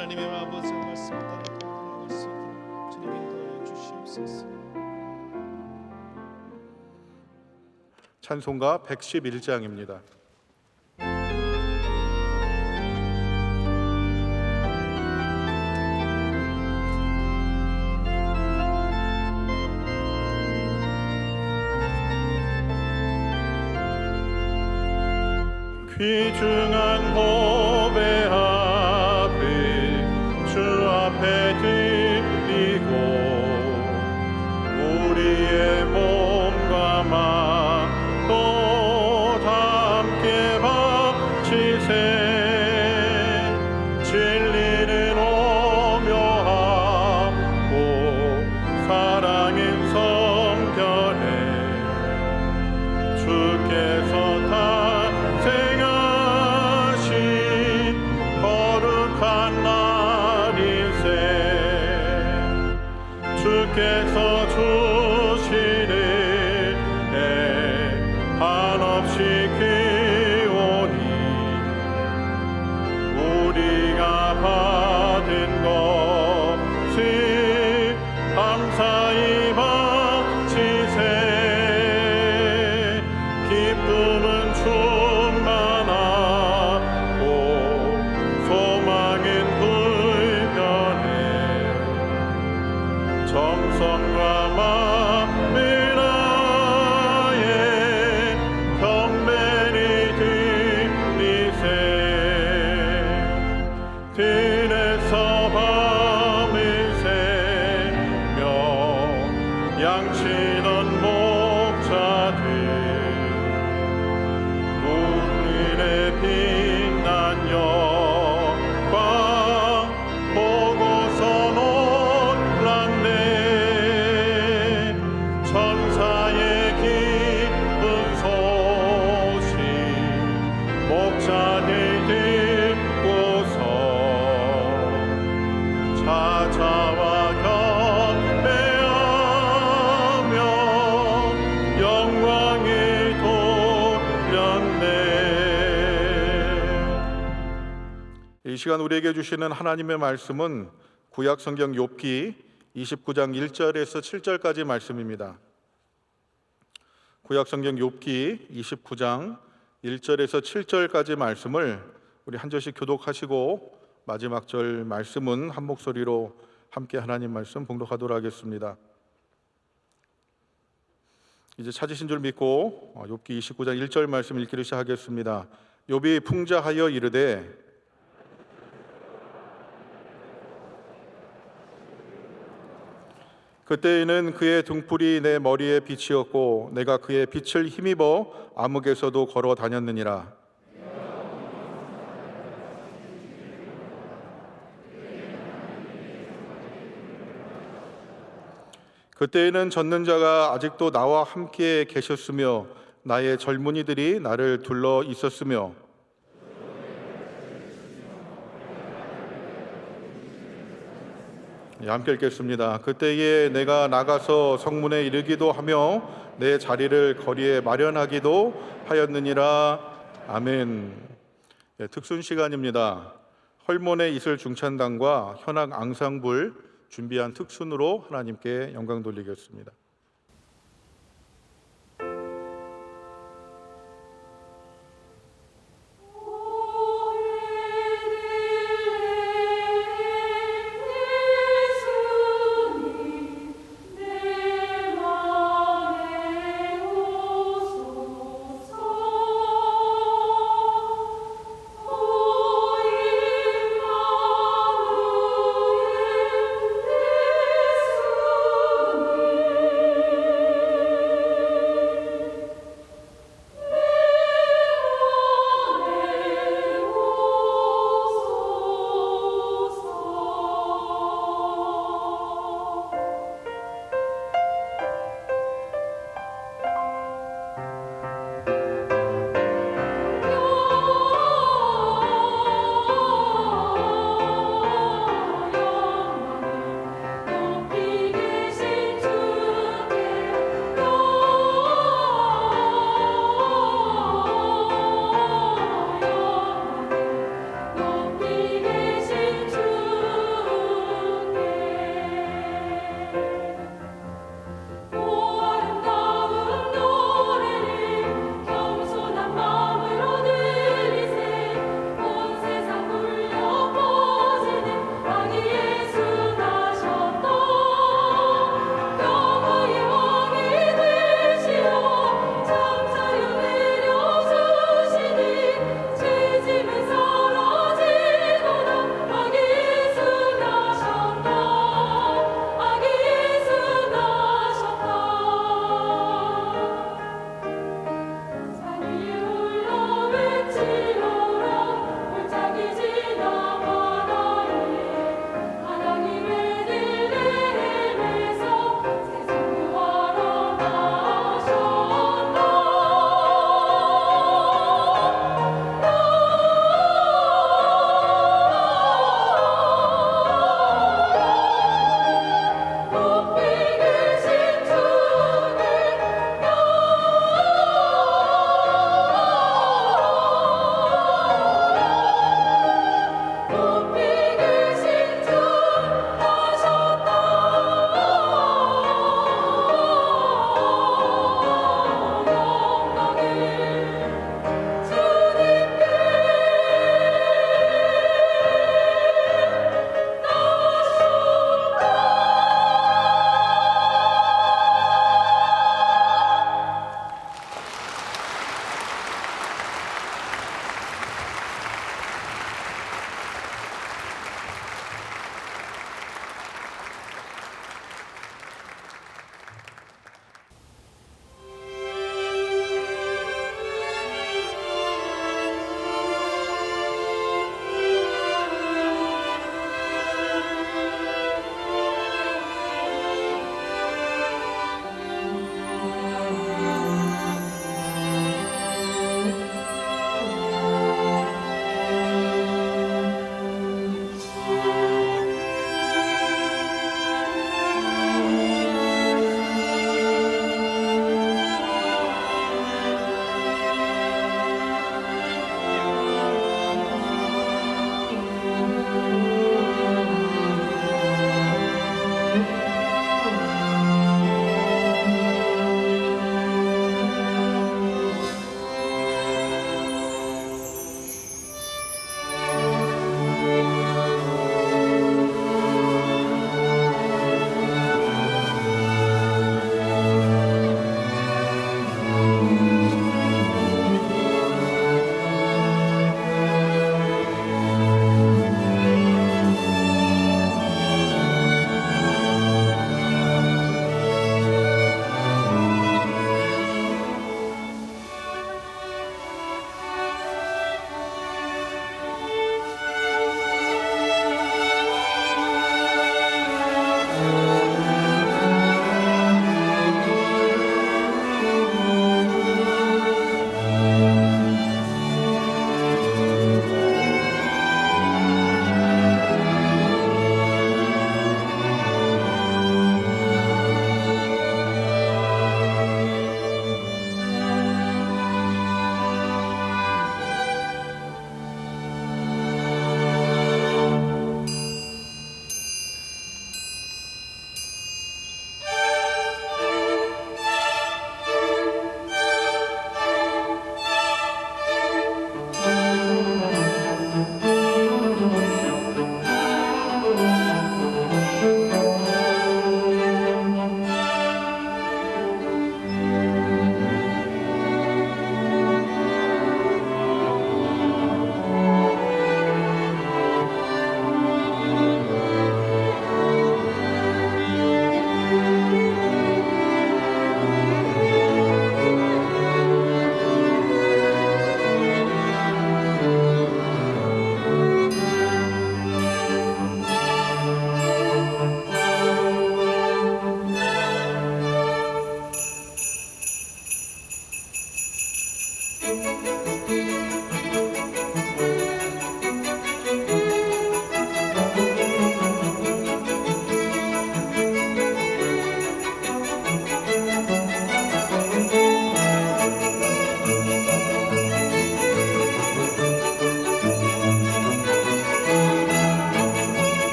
하나님의 아버지의 말씀 따라 나아갈 수 있도록 주님 인도하여 주시옵소서. 찬송가 111장입니다. 귀중한 보배 앞에 주 앞에 드리고 우리의 몸과 마음도 함께 바치세. 진리는 오묘하고 사랑은 성결해 주께서 주께서 주시는 한없이 귀오니 우리가 받은 것을 감사히 바치세. 기쁨은 충만하고 소망은 불변해 정성과 마음을 다해 경배를 드리세. 들에서 밤을 새며 양치던 목자들 오늘의 빛난 영광 보고서 천사의 기쁜 소식 목자들 듣고서 찾아와 경배하며 영광을 돌렸네. 이 시간 우리에게 주시는 하나님의 말씀은 구약 성경 욥기 29장 1절에서 7절까지 말씀입니다. 구약 성경 욥기 29장 1절에서 7절까지 말씀을 우리 한 절씩 교독하시고 마지막 절 말씀은 한 목소리로 함께 하나님 말씀 봉독하도록 하겠습니다. 이제 찾으신 줄 믿고 욥기 29장 1절 말씀 읽기를 시작하겠습니다. 욥이 풍자하여 이르되 그때에는 그의 등불이 내 머리에 빛이었고 내가 그의 빛을 힘입어 암흑에서도 걸어 다녔느니라. 그때에는 젖는 자가 아직도 나와 함께 계셨으며 나의 젊은이들이 나를 둘러 있었으며 함께 읽겠습니다. 그때에 내가 나가서 성문에 이르기도 하며 내 자리를 거리에 마련하기도 하였느니라. 아멘. 특순 시간입니다. 헐몬의 이슬 중찬당과 현악 앙상블 준비한 특순으로 하나님께 영광 돌리겠습니다.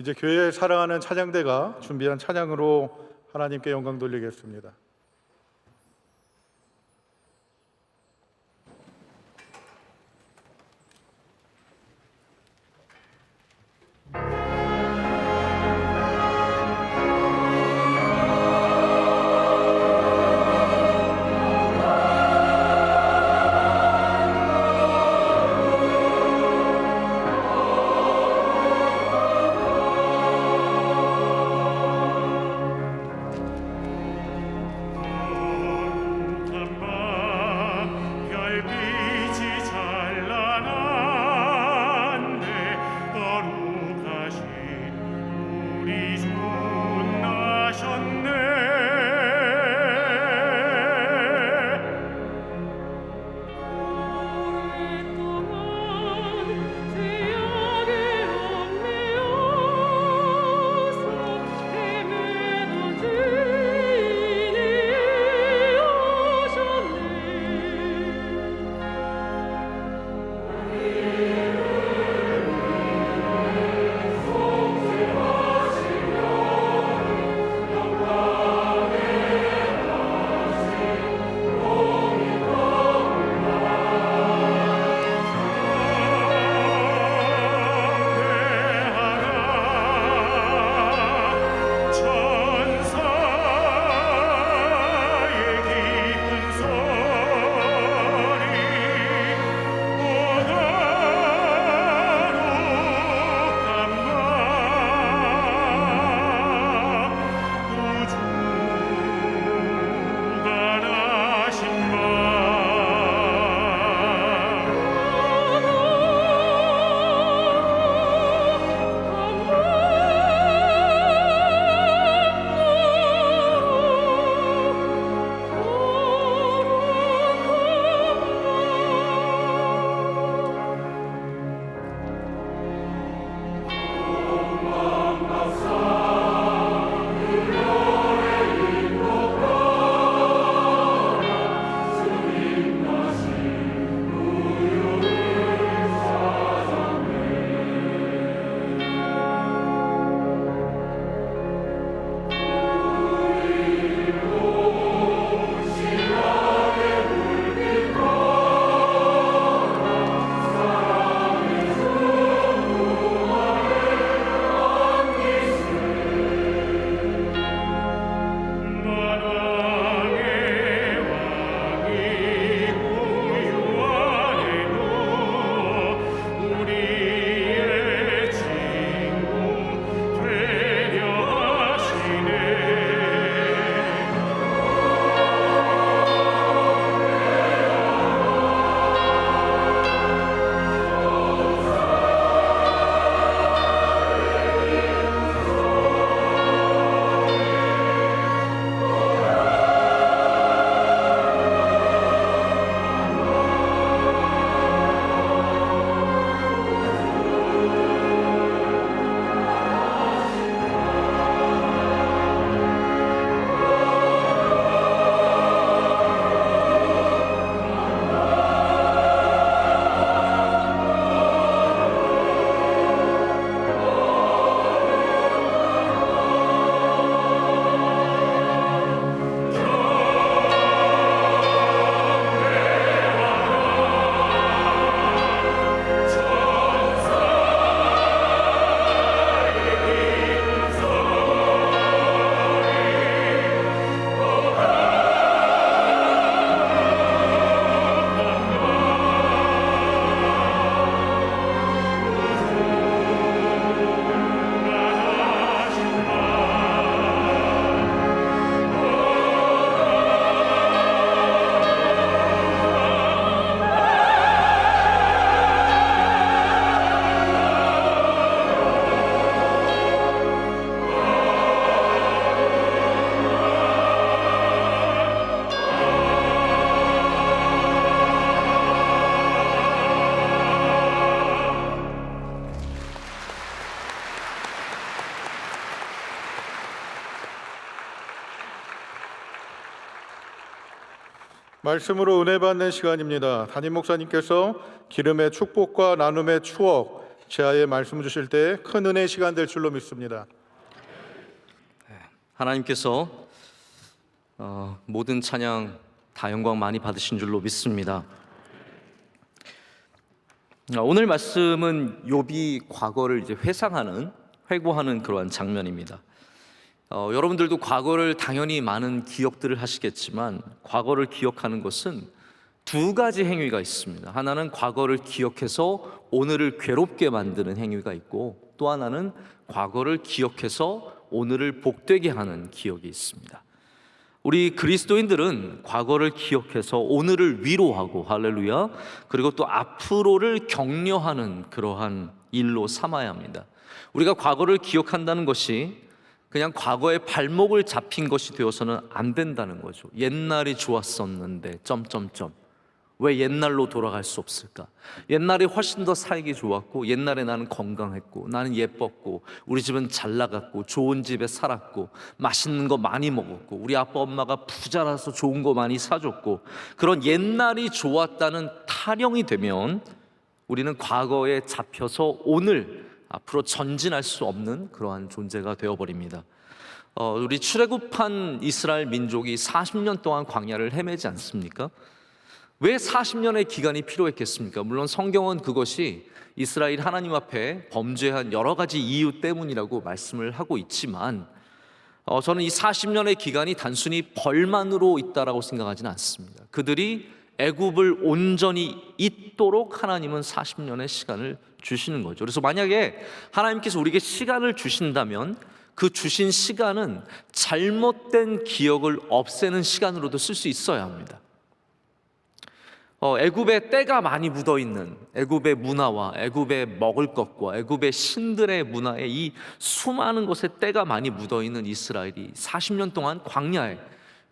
이제 교회에 사랑하는 찬양대가 준비한 찬양으로 하나님께 영광 돌리겠습니다. 말씀으로 은혜 받는 시간입니다. 담임 목사님께서 기름의 축복과 나눔의 추억, 제아의 말씀 주실 때 큰 은혜의 시간 될 줄로 믿습니다. 하나님께서 모든 찬양 다 영광 많이 받으신 줄로 믿습니다. 오늘 말씀은 욥이 과거를 이제 회고하는 그러한 장면입니다. 여러분들도 과거를 당연히 많은 기억들을 하시겠지만 과거를 기억하는 것은 두 가지 행위가 있습니다. 하나는 과거를 기억해서 오늘을 괴롭게 만드는 행위가 있고, 또 하나는 과거를 기억해서 오늘을 복되게 하는 기억이 있습니다. 우리 그리스도인들은 과거를 기억해서 오늘을 위로하고, 할렐루야, 그리고 또 앞으로를 격려하는 그러한 일로 삼아야 합니다. 우리가 과거를 기억한다는 것이 그냥 과거에 발목을 잡힌 것이 되어서는 안 된다는 거죠. 옛날이 좋았었는데 왜 옛날로 돌아갈 수 없을까? 옛날이 훨씬 더 살기 좋았고, 옛날에 나는 건강했고, 나는 예뻤고, 우리 집은 잘 나갔고, 좋은 집에 살았고, 맛있는 거 많이 먹었고, 우리 아빠 엄마가 부자라서 좋은 거 많이 사줬고, 그런 옛날이 좋았다는 타령이 되면 우리는 과거에 잡혀서 오늘 앞으로 전진할 수 없는 그러한 존재가 되어버립니다. 우리 출애굽한 이스라엘 민족이 40년 동안 광야를 헤매지 않습니까? 왜 40년의 기간이 필요했겠습니까? 물론 성경은 그것이 이스라엘 하나님 앞에 범죄한 여러 가지 이유 때문이라고 말씀을 하고 있지만, 저는 이 40년의 기간이 단순히 벌만으로 있다라고 생각하지는 않습니다. 그들이 애굽을 온전히 잊도록 하나님은 40년의 시간을 주시는 거죠. 그래서 만약에 하나님께서 우리에게 시간을 주신다면 그 주신 시간은 잘못된 기억을 없애는 시간으로도 쓸 수 있어야 합니다. 애굽에 때가 많이 묻어있는 애굽의 문화와 애굽의 먹을 것과 애굽의 신들의 문화에 이 수많은 곳에 때가 많이 묻어있는 이스라엘이 40년 동안 광야에,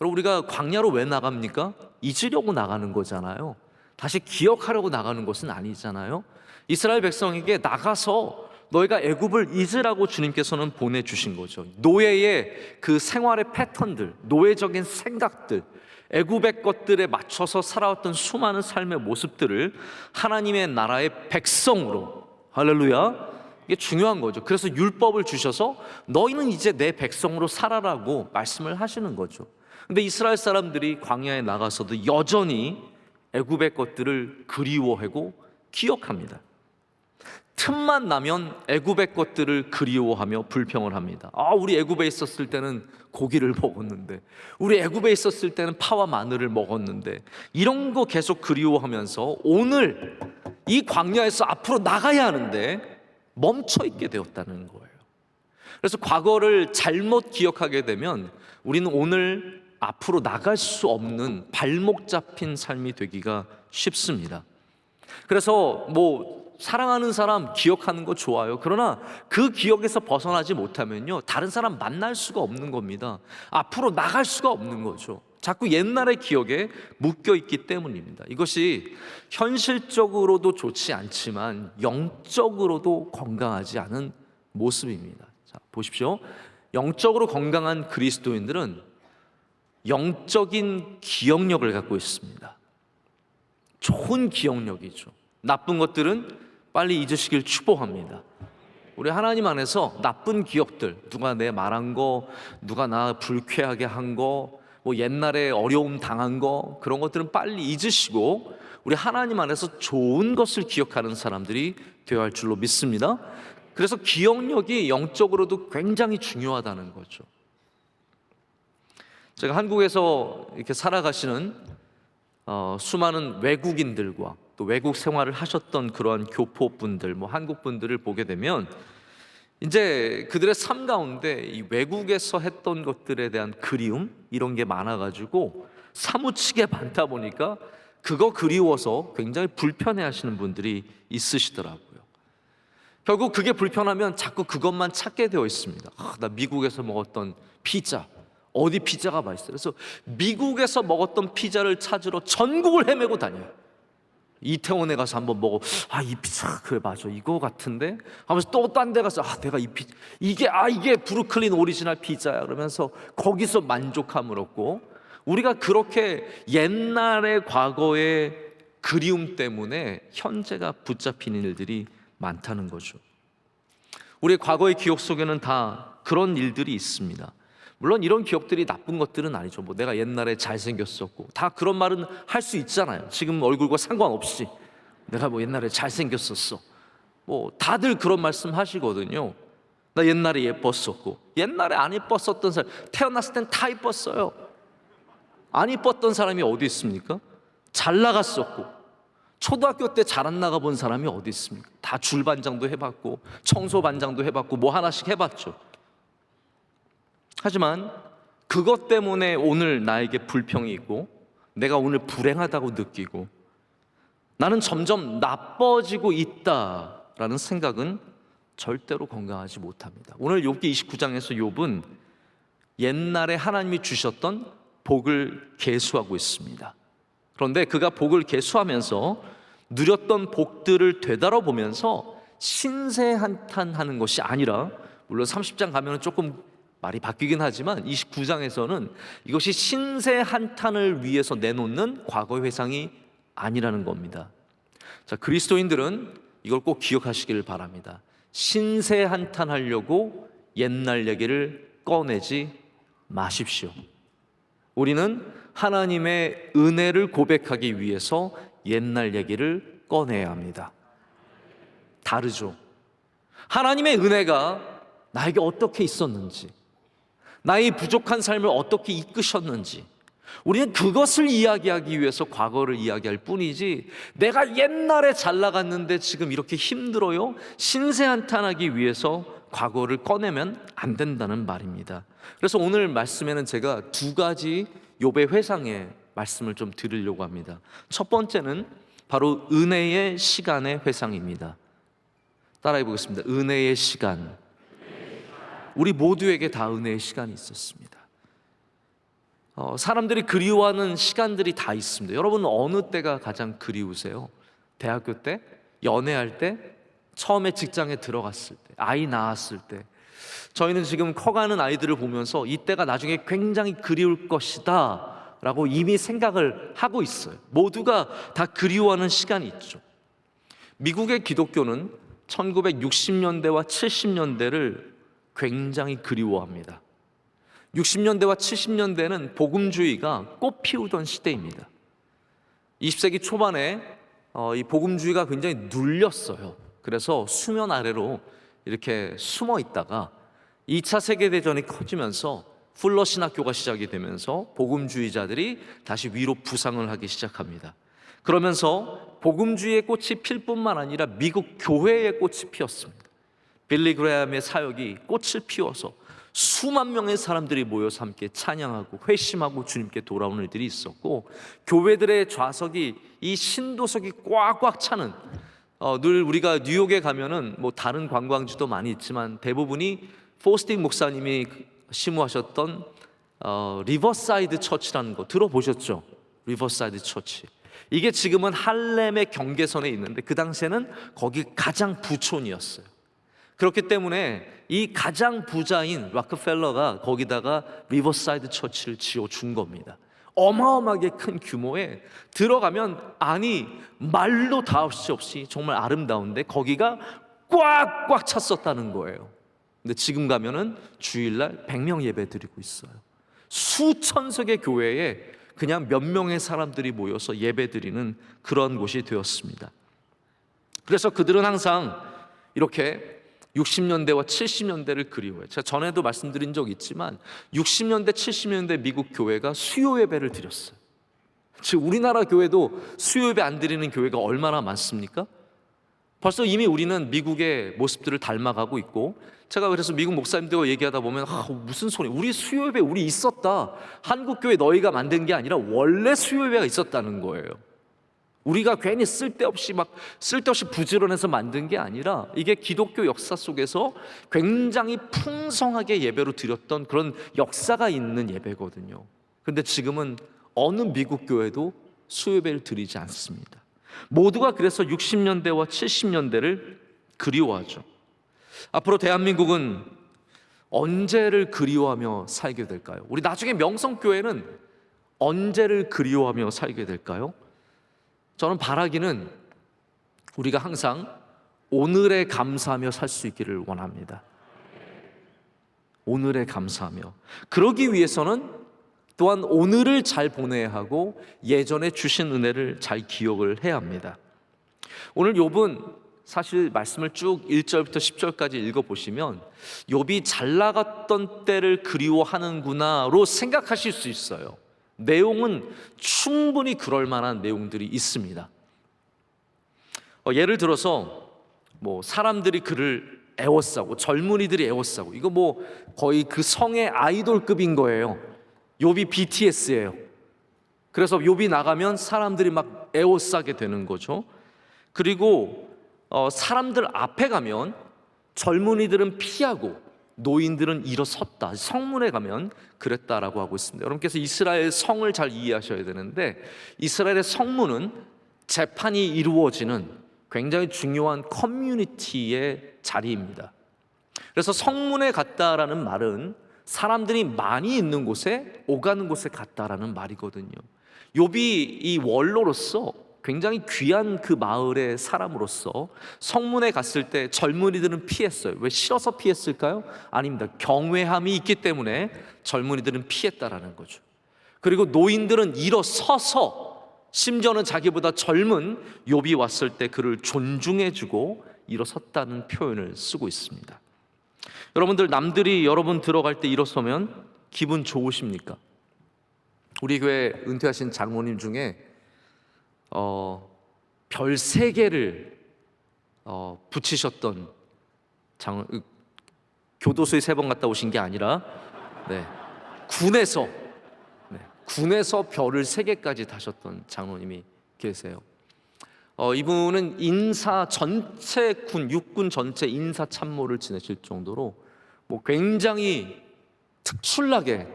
여러분, 우리가 광야로 왜 나갑니까? 잊으려고 나가는 거잖아요. 다시 기억하려고 나가는 것은 아니잖아요. 이스라엘 백성에게 나가서 너희가 애굽을 잊으라고 주님께서는 보내주신 거죠. 노예의 그 생활의 패턴들, 노예적인 생각들, 애굽의 것들에 맞춰서 살아왔던 수많은 삶의 모습들을 하나님의 나라의 백성으로, 할렐루야, 이게 중요한 거죠. 그래서 율법을 주셔서 너희는 이제 내 백성으로 살아라고 말씀을 하시는 거죠. 근데 이스라엘 사람들이 광야에 나가서도 여전히 애굽의 것들을 그리워하고 기억합니다. 틈만 나면 애굽의 것들을 그리워하며 불평을 합니다. 우리 애굽에 있었을 때는 고기를 먹었는데, 우리 애굽에 있었을 때는 파와 마늘을 먹었는데, 이런 거 계속 그리워하면서 오늘 이 광야에서 앞으로 나가야 하는데 멈춰 있게 되었다는 거예요. 그래서 과거를 잘못 기억하게 되면 우리는 오늘 앞으로 나갈 수 없는 발목 잡힌 삶이 되기가 쉽습니다. 그래서 사랑하는 사람 기억하는 거 좋아요. 그러나 그 기억에서 벗어나지 못하면요, 다른 사람 만날 수가 없는 겁니다. 앞으로 나갈 수가 없는 거죠. 자꾸 옛날의 기억에 묶여 있기 때문입니다. 이것이 현실적으로도 좋지 않지만 영적으로도 건강하지 않은 모습입니다. 자, 보십시오. 영적으로 건강한 그리스도인들은 영적인 기억력을 갖고 있습니다. 좋은 기억력이죠. 나쁜 것들은 빨리 잊으시길 축복합니다. 우리 하나님 안에서 나쁜 기억들, 누가 내 말한 거, 누가 나 불쾌하게 한 거, 옛날에 어려움 당한 거, 그런 것들은 빨리 잊으시고 우리 하나님 안에서 좋은 것을 기억하는 사람들이 되어야 할 줄로 믿습니다. 그래서 기억력이 영적으로도 굉장히 중요하다는 거죠. 제가 한국에서 이렇게 살아가시는 수많은 외국인들과 또 외국 생활을 하셨던 그러한 교포분들, 한국 분들을 보게 되면 이제 그들의 삶 가운데 이 외국에서 했던 것들에 대한 그리움, 이런 게 많아가지고 사무치게 많다 보니까 그거 그리워서 굉장히 불편해하시는 분들이 있으시더라고요. 결국 그게 불편하면 자꾸 그것만 찾게 되어 있습니다. 나 미국에서 먹었던 피자, 어디 피자가 맛있어요. 그래서 미국에서 먹었던 피자를 찾으러 전국을 헤매고 다녀요. 이태원에 가서 한번 먹어. 이 피자 그래 맞아 이거 같은데 하면서 또 딴 데 가서 내가 이 피자 이게 브루클린 오리지널 피자야 그러면서 거기서 만족함을 얻고, 우리가 그렇게 옛날의 과거의 그리움 때문에 현재가 붙잡히는 일들이 많다는 거죠. 우리의 과거의 기억 속에는 다 그런 일들이 있습니다. 물론 이런 기억들이 나쁜 것들은 아니죠. 뭐 내가 옛날에 잘생겼었고, 다 그런 말은 할 수 있잖아요. 지금 얼굴과 상관없이 내가 뭐 옛날에 잘생겼었어, 뭐 다들 그런 말씀 하시거든요. 나 옛날에 예뻤었고. 옛날에 안 예뻤었던 사람, 태어났을 땐 다 예뻤어요. 안 예뻤던 사람이 어디 있습니까? 잘 나갔었고, 초등학교 때 잘 안 나가본 사람이 어디 있습니까? 다 줄반장도 해봤고 청소반장도 해봤고 뭐 하나씩 해봤죠. 하지만 그것 때문에 오늘 나에게 불평이 있고, 내가 오늘 불행하다고 느끼고, 나는 점점 나빠지고 있다라는 생각은 절대로 건강하지 못합니다. 오늘 욥기 29장에서 욥은 옛날에 하나님이 주셨던 복을 계수하고 있습니다. 그런데 그가 복을 계수하면서 누렸던 복들을 되돌아보면서 신세한탄하는 것이 아니라, 물론 30장 가면 조금 말이 바뀌긴 하지만 29장에서는 이것이 신세한탄을 위해서 내놓는 과거의 회상이 아니라는 겁니다. 자, 그리스도인들은 이걸 꼭 기억하시길 바랍니다. 신세한탄하려고 옛날 얘기를 꺼내지 마십시오. 우리는 하나님의 은혜를 고백하기 위해서 옛날 얘기를 꺼내야 합니다. 다르죠. 하나님의 은혜가 나에게 어떻게 있었는지, 나의 부족한 삶을 어떻게 이끄셨는지, 우리는 그것을 이야기하기 위해서 과거를 이야기할 뿐이지, 내가 옛날에 잘 나갔는데 지금 이렇게 힘들어요, 신세한탄하기 위해서 과거를 꺼내면 안 된다는 말입니다. 그래서 오늘 말씀에는 제가 두 가지 욥의 회상의 말씀을 좀 드리려고 합니다. 첫 번째는 바로 은혜의 시간의 회상입니다. 따라해 보겠습니다. 은혜의 시간. 우리 모두에게 다 은혜의 시간이 있었습니다. 사람들이 그리워하는 시간들이 다 있습니다. 여러분은 어느 때가 가장 그리우세요? 대학교 때? 연애할 때? 처음에 직장에 들어갔을 때? 아이 낳았을 때? 저희는 지금 커가는 아이들을 보면서 이때가 나중에 굉장히 그리울 것이다 라고 이미 생각을 하고 있어요. 모두가 다 그리워하는 시간이 있죠. 미국의 기독교는 1960년대와 70년대를 굉장히 그리워합니다. 60년대와 70년대는 복음주의가 꽃 피우던 시대입니다. 20세기 초반에 이 복음주의가 굉장히 눌렸어요. 그래서 수면 아래로 이렇게 숨어 있다가 2차 세계대전이 커지면서 풀러 신학교가 시작이 되면서 복음주의자들이 다시 위로 부상을 하기 시작합니다. 그러면서 복음주의의 꽃이 필 뿐만 아니라 미국 교회의 꽃이 피었습니다. 빌리 그레함의 사역이 꽃을 피워서 수만 명의 사람들이 모여서 함께 찬양하고 회심하고 주님께 돌아오는 일들이 있었고, 교회들의 좌석이 이 신도석이 꽉꽉 차는, 늘 우리가 뉴욕에 가면은 뭐 다른 관광지도 많이 있지만 대부분이 포스팅 목사님이 심우하셨던 리버사이드 처치라는 거 들어보셨죠? 리버사이드 처치. 이게 지금은 할렘의 경계선에 있는데 그 당시에는 거기 가장 부촌이었어요. 그렇기 때문에 이 가장 부자인 락펠러가 거기다가 리버사이드 처치를 지어준 겁니다. 어마어마하게 큰 규모에 들어가면 아니 말로 다 할 수 없이 정말 아름다운데 거기가 꽉꽉 찼었다는 거예요. 근데 지금 가면은 주일날 100명 예배 드리고 있어요. 수천석의 교회에 그냥 몇 명의 사람들이 모여서 예배 드리는 그런 곳이 되었습니다. 그래서 그들은 항상 이렇게 60년대와 70년대를 그리워해요. 제가 전에도 말씀드린 적 있지만 60년대, 70년대 미국 교회가 수요 예배를 드렸어요. 즉 우리나라 교회도 수요 예배 안 드리는 교회가 얼마나 많습니까? 벌써 이미 우리는 미국의 모습들을 닮아가고 있고, 제가 그래서 미국 목사님들과 얘기하다 보면 무슨 소리, 우리 수요 예배 우리 있었다. 한국 교회 너희가 만든 게 아니라 원래 수요 예배가 있었다는 거예요. 우리가 괜히 쓸데없이 부지런해서 만든 게 아니라 이게 기독교 역사 속에서 굉장히 풍성하게 예배로 드렸던 그런 역사가 있는 예배거든요. 그런데 지금은 어느 미국 교회도 수요예배를 드리지 않습니다. 모두가 그래서 60년대와 70년대를 그리워하죠. 앞으로 대한민국은 언제를 그리워하며 살게 될까요? 우리 나중에 명성교회는 언제를 그리워하며 살게 될까요? 저는 바라기는 우리가 항상 오늘에 감사하며 살 수 있기를 원합니다. 오늘에 감사하며. 그러기 위해서는 또한 오늘을 잘 보내야 하고 예전에 주신 은혜를 잘 기억을 해야 합니다. 오늘 욥은 사실 말씀을 쭉 1절부터 10절까지 읽어보시면 욥이 잘 나갔던 때를 그리워하는구나로 생각하실 수 있어요. 내용은 충분히 그럴 만한 내용들이 있습니다. 예를 들어서 사람들이 그를 애워싸고 젊은이들이 애워싸고, 이거 거의 그 성의 아이돌급인 거예요. 욥이 BTS예요. 그래서 욥이 나가면 사람들이 막 애워싸게 되는 거죠. 그리고 사람들 앞에 가면 젊은이들은 피하고 노인들은 일어섰다. 성문에 가면 그랬다라고 하고 있습니다. 여러분께서 이스라엘 성을 잘 이해하셔야 되는데, 이스라엘의 성문은 재판이 이루어지는 굉장히 중요한 커뮤니티의 자리입니다. 그래서 성문에 갔다라는 말은 사람들이 많이 있는 곳에, 오가는 곳에 갔다라는 말이거든요. 욥이 이 원로로서 굉장히 귀한 그 마을의 사람으로서 성문에 갔을 때 젊은이들은 피했어요. 왜 싫어서 피했을까요? 아닙니다. 경외함이 있기 때문에 젊은이들은 피했다라는 거죠. 그리고 노인들은 일어서서, 심지어는 자기보다 젊은 욥이 왔을 때 그를 존중해주고 일어섰다는 표현을 쓰고 있습니다. 여러분들, 남들이 여러분 들어갈 때 일어서면 기분 좋으십니까? 우리 교회 은퇴하신 장로님 중에 별 3개를 붙이셨던 교도소에 3번 갔다 오신 게 아니라 군에서 별을 3개까지 다셨던 장로님이 계세요. 이분은 인사 전체 육군 전체 인사 참모를 지내실 정도로 굉장히 특출나게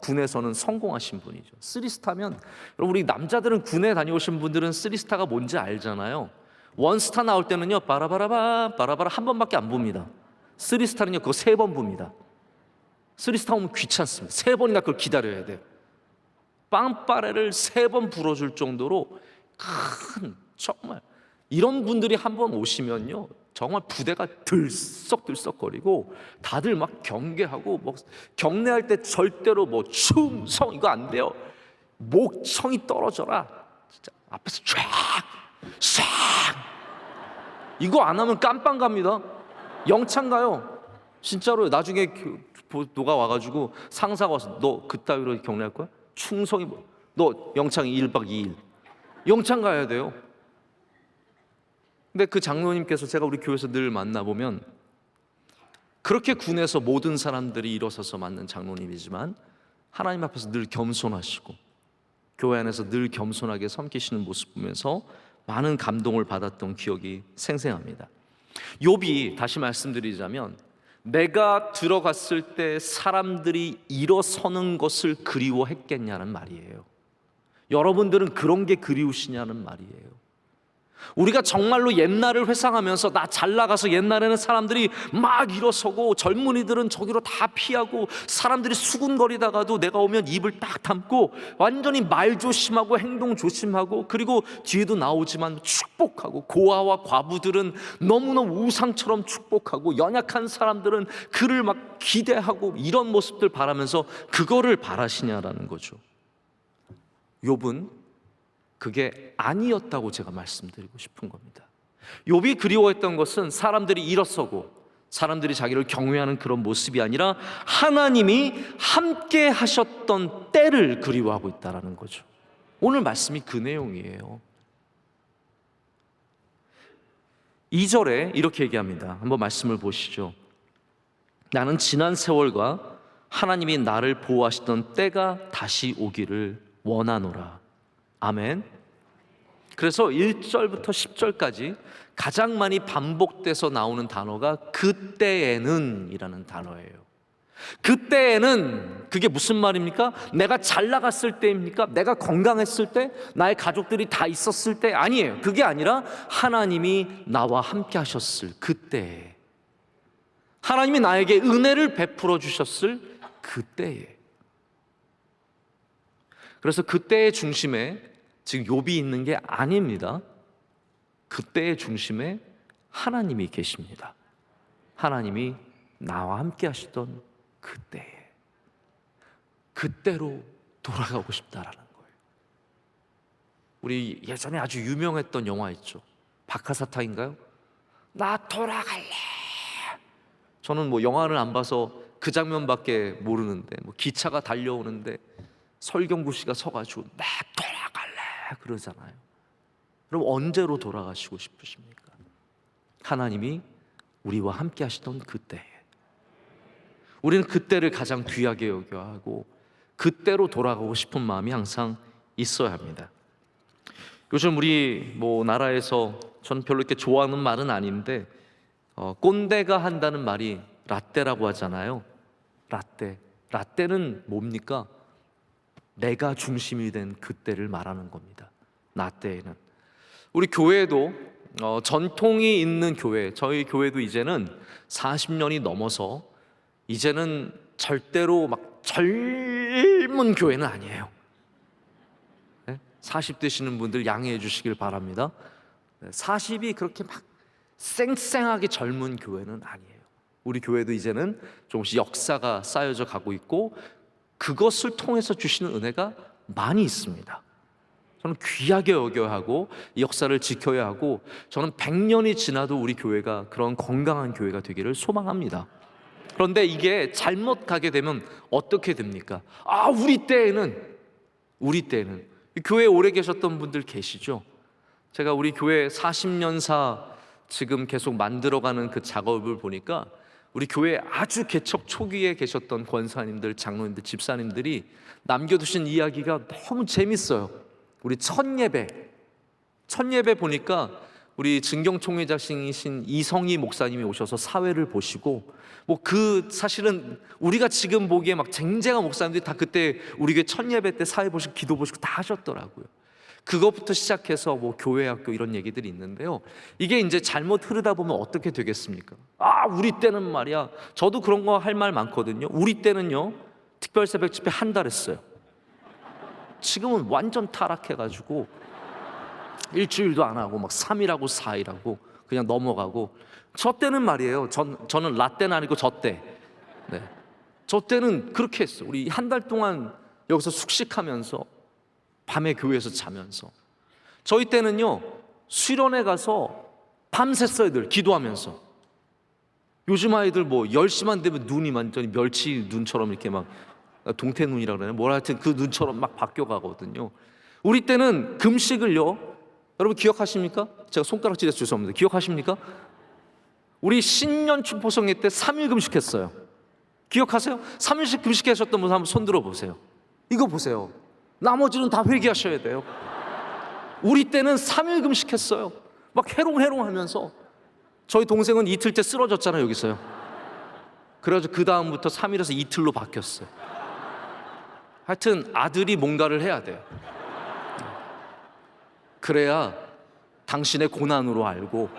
군에서는 성공하신 분이죠. 3스타면, 여러분, 우리 남자들은 군에 다녀오신 분들은 3스타가 뭔지 알잖아요. 1스타 나올 때는요, 바라바라바 바라바라 한 번밖에 안 봅니다. 3스타는요, 그거 3번 봅니다. 3스타 오면 귀찮습니다. 3번이나 그걸 기다려야 돼요. 빵빠레를 3번 불어줄 정도로 큰, 정말 이런 분들이 한 번 오시면요, 정말 부대가 들썩들썩거리고 다들 막 경계하고, 경례할 때 절대로 충성 이거 안 돼요. 목청이 떨어져라. 진짜 앞에서 쫙 이거 안 하면 깜빵 갑니다. 영창 가요. 진짜로. 나중에 누가 와가지고 상사가 와서 너 그따위로 경례할 거야? 충성이 너 영창 1박 2일 영창 가야 돼요. 근데 그 장로님께서, 제가 우리 교회에서 늘 만나보면 그렇게 군에서 모든 사람들이 일어서서 맞는 장로님이지만 하나님 앞에서 늘 겸손하시고 교회 안에서 늘 겸손하게 섬기시는 모습 보면서 많은 감동을 받았던 기억이 생생합니다. 욥이, 다시 말씀드리자면, 내가 들어갔을 때 사람들이 일어서는 것을 그리워했겠냐는 말이에요. 여러분들은 그런 게 그리우시냐는 말이에요. 우리가 정말로 옛날을 회상하면서, 나 잘 나가서 옛날에는 사람들이 막 일어서고 젊은이들은 저기로 다 피하고 사람들이 수군거리다가도 내가 오면 입을 딱 담고 완전히 말 조심하고 행동 조심하고, 그리고 뒤에도 나오지만 축복하고, 고아와 과부들은 너무너무 우상처럼 축복하고, 연약한 사람들은 그를 막 기대하고, 이런 모습들 바라면서 그거를 바라시냐라는 거죠. 욥은 그게 아니었다고 제가 말씀드리고 싶은 겁니다. 욥이 그리워했던 것은 사람들이 일어서고 사람들이 자기를 경외하는 그런 모습이 아니라 하나님이 함께 하셨던 때를 그리워하고 있다는 거죠. 오늘 말씀이 그 내용이에요. 2절에 이렇게 얘기합니다. 한번 말씀을 보시죠. 나는 지난 세월과 하나님이 나를 보호하시던 때가 다시 오기를 원하노라. 아멘. 그래서 1절부터 10절까지 가장 많이 반복돼서 나오는 단어가 그때에는 이라는 단어예요. 그때에는, 그게 무슨 말입니까? 내가 잘 나갔을 때입니까? 내가 건강했을 때? 나의 가족들이 다 있었을 때? 아니에요. 그게 아니라 하나님이 나와 함께 하셨을 그때에, 하나님이 나에게 은혜를 베풀어 주셨을 그때에. 그래서 그때의 중심에 지금 욥이 있는 게 아닙니다. 그때의 중심에 하나님이 계십니다. 하나님이 나와 함께 하시던 그때에, 그때로 돌아가고 싶다라는 거예요. 우리 예전에 아주 유명했던 영화 있죠. 박하사탕인가요? 나 돌아갈래. 저는 뭐 영화를 안 봐서 그 장면밖에 모르는데, 뭐 기차가 달려오는데 설경구 씨가 서가지고 나 돌아갈래 그러잖아요. 그럼 언제로 돌아가시고 싶으십니까? 하나님이 우리와 함께 하시던 그때에, 우리는 그때를 가장 귀하게 여겨야 하고 그때로 돌아가고 싶은 마음이 항상 있어야 합니다. 요즘 우리 뭐 나라에서 저는 별로 이렇게 좋아하는 말은 아닌데 꼰대가 한다는 말이 라떼라고 하잖아요. 라떼는 뭡니까? 내가 중심이 된 그때를 말하는 겁니다. 라떼에는 우리 교회도 전통이 있는 교회, 저희 교회도 이제는 40년이 넘어서 이제는 절대로 막 젊은 교회는 아니에요. 40대시는 분들 양해해 주시길 바랍니다. 40이 그렇게 막 쌩쌩하게 젊은 교회는 아니에요. 우리 교회도 이제는 조금씩 역사가 쌓여져 가고 있고 그것을 통해서 주시는 은혜가 많이 있습니다. 저는 귀하게 여겨야 하고 이 역사를 지켜야 하고, 저는 100년이 지나도 우리 교회가 그런 건강한 교회가 되기를 소망합니다. 그런데 이게 잘못 가게 되면 어떻게 됩니까? 우리 때에는 교회에 오래 계셨던 분들 계시죠? 제가 우리 교회 40년사 지금 계속 만들어가는 그 작업을 보니까 우리 교회 아주 개척 초기에 계셨던 권사님들, 장로님들, 집사님들이 남겨두신 이야기가 너무 재밌어요. 우리 첫 예배 보니까 우리 증경총회장이신 이성희 목사님이 오셔서 사회를 보시고, 뭐 그 사실은 우리가 지금 보기에 막 쟁쟁한 목사님들이 다 그때 우리 교회 첫 예배 때 사회 보시고 기도 보시고 다 하셨더라고요. 그것부터 시작해서 뭐 교회 학교 이런 얘기들이 있는데요, 이게 이제 잘못 흐르다 보면 어떻게 되겠습니까? 우리 때는 말이야, 저도 그런 거 할 말 많거든요. 우리 때는요 특별 새벽 집회 한 달 했어요. 지금은 완전 타락해가지고 일주일도 안 하고 막 3일하고 4일하고 그냥 넘어가고. 저 때는 말이에요, 저는 라떼는 아니고 저 때는 그렇게 했어요. 우리 한 달 동안 여기서 숙식하면서 밤에 교회에서 자면서, 저희 때는요 수련회 가서 밤샜어요, 늘 기도하면서. 요즘 아이들 뭐 10시만 되면 눈이 완전히 멸치 눈처럼 이렇게 막 동태 눈이라 그러나요? 뭐라 하여튼 그 눈처럼 막 바뀌어 가거든요. 우리 때는 금식을요, 여러분 기억하십니까? 제가 손가락질해서 죄송합니다. 기억하십니까? 우리 신년 축포성회 때 3일 금식했어요. 기억하세요? 3일씩 금식하셨던 분 한번 손 들어 보세요. 이거 보세요. 나머지는 다 회개하셔야 돼요. 우리 때는 3일 금식했어요. 막 해롱해롱 하면서. 저희 동생은 이틀째 쓰러졌잖아요, 여기서요. 그래가지고 그 다음부터 3일에서 이틀로 바뀌었어요. 하여튼 아들이 뭔가를 해야 돼요. 그래야 당신의 고난으로 알고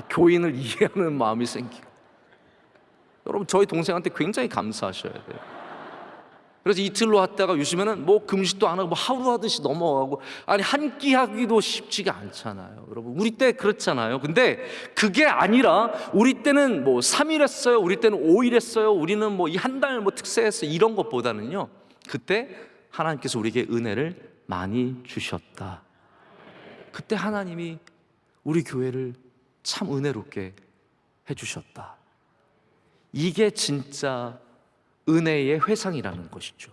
교인을 이해하는 마음이 생기고. 여러분 저희 동생한테 굉장히 감사하셔야 돼요. 그래서 이틀로 왔다가 요즘에는 뭐 금식도 안 하고 뭐 하루 하듯이 넘어가고, 아니 한 끼 하기도 쉽지가 않잖아요. 여러분 우리 때 그렇잖아요. 근데 그게 아니라 우리 때는 뭐 3일 했어요, 우리 때는 5일 했어요, 우리는 뭐 이 한 달 뭐 특세했어요, 이런 것보다는요, 그때 하나님께서 우리에게 은혜를 많이 주셨다. 그때 하나님이 우리 교회를 참 은혜롭게 해주셨다. 이게 진짜 은혜의 회상이라는 것이죠.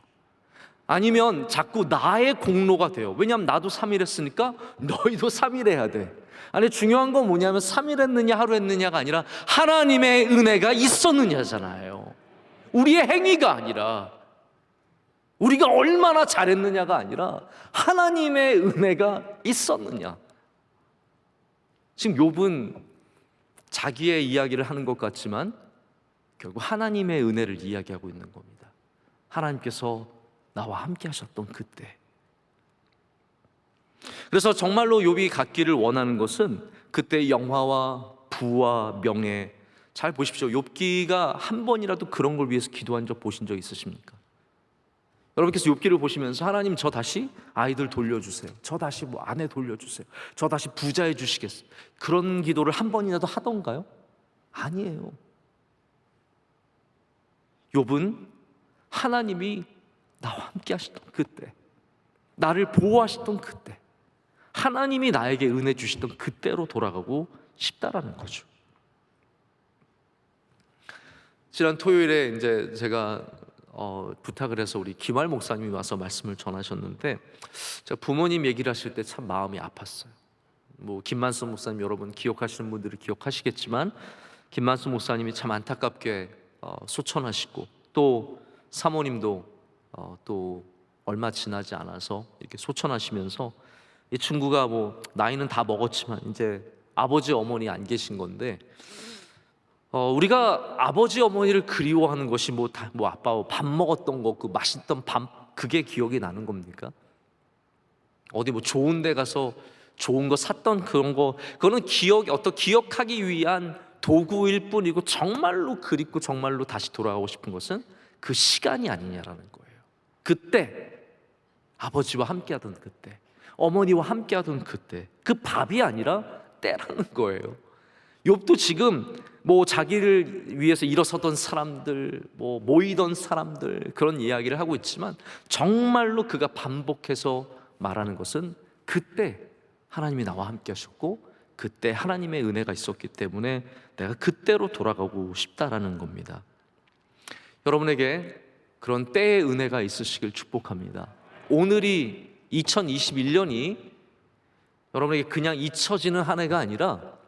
아니면 자꾸 나의 공로가 돼요. 왜냐하면 나도 3일 했으니까 너희도 3일 해야 돼. 아니 중요한 건 뭐냐면 3일 했느냐 하루 했느냐가 아니라 하나님의 은혜가 있었느냐잖아요. 우리의 행위가 아니라, 우리가 얼마나 잘했느냐가 아니라 하나님의 은혜가 있었느냐. 지금 욥은 자기의 이야기를 하는 것 같지만 결국 하나님의 은혜를 이야기하고 있는 겁니다. 하나님께서 나와 함께 하셨던 그때. 그래서 정말로 욥이 갖기를 원하는 것은 그때의 영화와 부와 명예. 잘 보십시오. 욥기가 한 번이라도 그런 걸 위해서 기도한 적 보신 적 있으십니까? 여러분께서 욥기를 보시면서 하나님 저 다시 아이들 돌려주세요. 저 다시 뭐 아내 돌려주세요. 저 다시 부자해 주시겠어요. 그런 기도를 한 번이라도 하던가요? 아니에요. 욥은 하나님이 나와 함께 하시던 그때, 나를 보호하시던 그때, 하나님이 나에게 은혜 주시던 그때로 돌아가고 싶다라는 거죠. 지난 토요일에 이제 제가 부탁을 해서 우리 김할 목사님이 와서 말씀을 전하셨는데, 제가 부모님 얘기를 하실 때 참 마음이 아팠어요. 뭐 김만수 목사님 여러분 기억하시는 분들이 기억하시겠지만, 김만수 목사님이 참 안타깝게 소천하시고, 또 사모님도 또 얼마 지나지 않아서 이렇게 소천하시면서, 이 친구가 뭐 나이는 다 먹었지만 이제 아버지 어머니 안 계신 건데, 우리가 아버지 어머니를 그리워하는 것이 뭐 아빠와 밥 먹었던 거, 그 맛있던 밥, 그게 기억이 나는 겁니까? 어디 뭐 좋은 데 가서 좋은 거 샀던 그런 거, 그거는 기억하기 위한 도구일 뿐이고, 정말로 그립고 정말로 다시 돌아가고 싶은 것은 그 시간이 아니냐라는 거예요. 그때 아버지와 함께하던 그때, 어머니와 함께하던 그때, 그 밥이 아니라 때라는 거예요. 욥도 지금 뭐 자기를 위해서 일어서던 사람들, 뭐 모이던 사람들, 그런 이야기를 하고 있지만, 정말로 그가 반복해서 말하는 것은 그때 하나님이 나와 함께 하셨고, 그때 하나님의 은혜가 있었기 때문에 내가 그때로 돌아가고 싶다라는 겁니다. 여러분에게 그런 때의 은혜가 있으시길 축복합니다. 오늘이 2021년이 여러분에게 그냥 잊혀지는 한 해가 아니라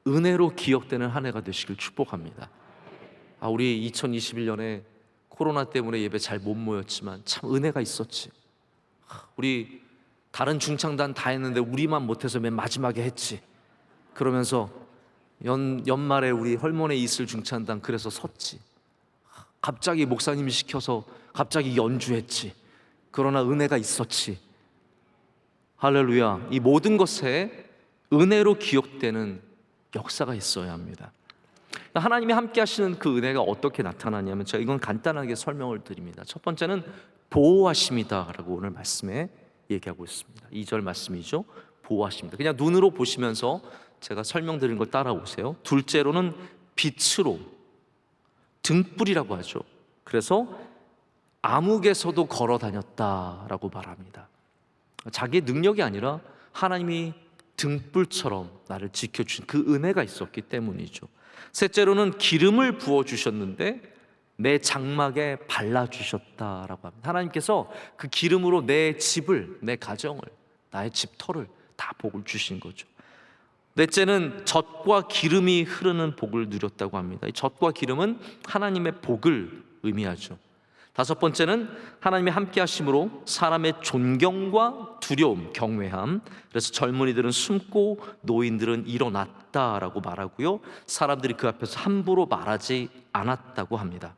은혜로 기억되는 한 해가 되시길 축복합니다. 우리 2021년에 코로나 때문에 예배 잘 못 모였지만 참 은혜가 있었지. 우리 다른 중창단 다 했는데 우리만 못해서 맨 마지막에 했지. 그러면서 연말에 우리 헐몬에 있을 중창단 그래서 섰지. 갑자기 목사님이 시켜서 갑자기 연주했지. 그러나 은혜가 있었지. 할렐루야. 이 모든 것에 은혜로 기억되는 역사가 있어야 합니다. 하나님이 함께 하시는 그 은혜가 어떻게 나타나냐면, 제가 이건 간단하게 설명을 드립니다. 첫 번째는 보호하심이다라고 오늘 말씀에 얘기하고 있습니다. 2절 말씀이죠. 보호하십니다. 그냥 눈으로 보시면서 제가 설명드린 걸 따라오세요. 둘째로는 빛으로, 등불이라고 하죠. 그래서 암흑에서도 걸어 다녔다라고 말합니다. 자기의 능력이 아니라 하나님이 등불처럼 나를 지켜주신 그 은혜가 있었기 때문이죠. 셋째로는 기름을 부어주셨는데 내 장막에 발라주셨다라고 합니다. 하나님께서 그 기름으로 내 집을, 내 가정을, 나의 집터를 다 복을 주신 거죠. 넷째는 젖과 기름이 흐르는 복을 누렸다고 합니다. 이 젖과 기름은 하나님의 복을 의미하죠. 다섯 번째는 하나님의 함께 하심으로 사람의 존경과 두려움, 경외함. 그래서 젊은이들은 숨고 노인들은 일어났다라고 말하고요, 사람들이 그 앞에서 함부로 말하지 않았다고 합니다.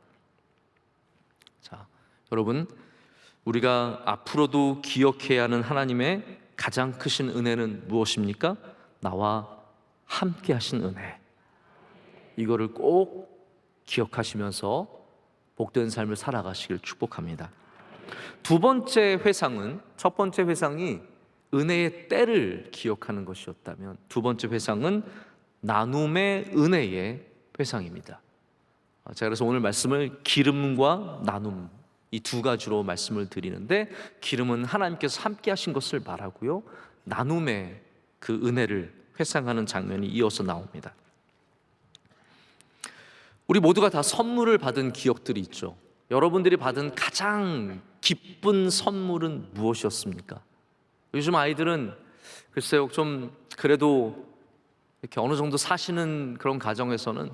자, 여러분, 우리가 앞으로도 기억해야 하는 하나님의 가장 크신 은혜는 무엇입니까? 나와 함께 하신 은혜. 이거를 꼭 기억하시면서 복된 삶을 살아가시길 축복합니다. 두 번째 회상은, 첫 번째 회상이 은혜의 때를 기억하는 것이었다면, 두 번째 회상은 나눔의 은혜의 회상입니다. 제가 그래서 오늘 말씀을 기름과 나눔, 이 두 가지로 말씀을 드리는데, 기름은 하나님께서 함께 하신 것을 말하고요, 나눔의 그 은혜를 회상하는 장면이 이어서 나옵니다. 우리 모두가 다 선물을 받은 기억들이 있죠. 여러분들이 받은 가장 기쁜 선물은 무엇이었습니까? 요즘 아이들은 글쎄요, 좀 그래도 이렇게 어느 정도 사시는 그런 가정에서는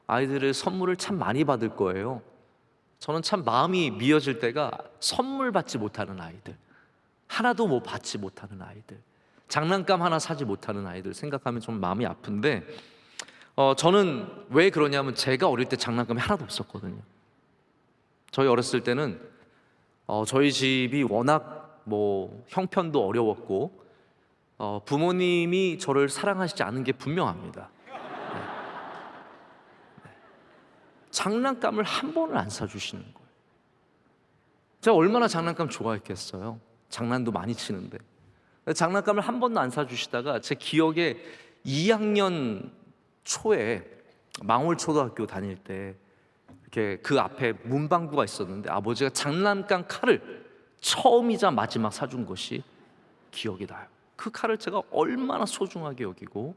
아이들의 선물을 참 많이 받을 거예요. 저는 참 마음이 미어질 때가, 선물 받지 못하는 아이들, 하나도 뭐 받지 못하는 아이들, 장난감 하나 사지 못하는 아이들 생각하면 좀 마음이 아픈데, 저는 왜 그러냐면, 제가 어릴 때 장난감이 하나도 없었거든요. 저희 어렸을 때는 저희 집이 워낙 뭐 형편도 어려웠고, 부모님이 저를 사랑하시지 않은 게 분명합니다. 네. 장난감을 한 번을 안 사주시는 거예요. 제가 얼마나 장난감 좋아했겠어요. 장난도 많이 치는데 장난감을 한 번도 안 사주시다가 제 기억에 2학년 초에 망월초등학교 다닐 때 이렇게 그 앞에 문방구가 있었는데 아버지가 장난감 칼을 처음이자 마지막 사준 것이 기억이 나요. 그 칼을 제가 얼마나 소중하게 여기고,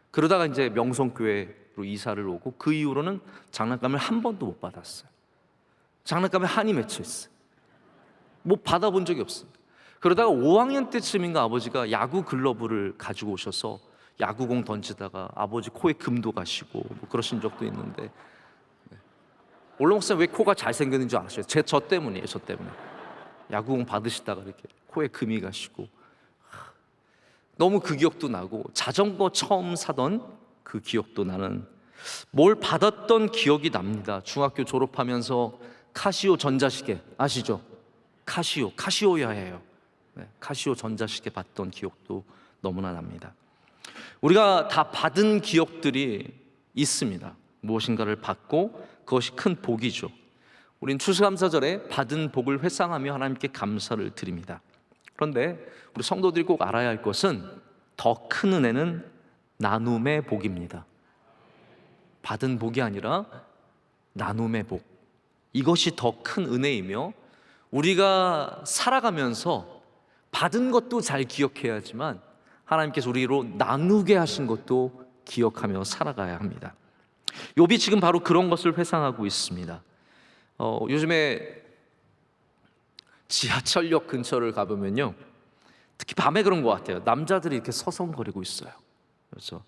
그러다가 이제 명성교회로 이사를 오고 그 이후로는 장난감을 한 번도 못 받았어요. 장난감에 한이 맺혀 있어요. 뭐 받아본 적이 없습니다. 그러다가 5학년 때쯤인가 아버지가 야구 글러브를 가지고 오셔서 야구공 던지다가 아버지 코에 금도 가시고 뭐 그러신 적도 있는데, 올라 목사님 왜 코가 잘생겼는 줄 아세요? 저 때문이에요. 저 때문에. 야구공 받으시다가 이렇게 코에 금이 가시고, 너무 그 기억도 나고, 자전거 처음 사던 그 기억도 나는, 뭘 받았던 기억이 납니다. 중학교 졸업하면서 카시오 전자시계 아시죠? 카시오야예요. 네, 카시오 전자시계 받던 기억도 너무나 납니다. 우리가 다 받은 기억들이 있습니다. 무엇인가를 받고 그것이 큰 복이죠. 우린 추수감사절에 받은 복을 회상하며 하나님께 감사를 드립니다. 그런데 우리 성도들이 꼭 알아야 할 것은 더 큰 은혜는 나눔의 복입니다. 받은 복이 아니라 나눔의 복, 이것이 더 큰 은혜이며, 우리가 살아가면서 받은 것도 잘 기억해야지만 하나님께서 우리로 나누게 하신 것도 기억하며 살아가야 합니다. 욥이 지금 바로 그런 것을 회상하고 있습니다. 요즘에 지하철역 근처를 가보면요, 특히 밤에 그런 것 같아요. 남자들이 이렇게 서성거리고 있어요. 그래서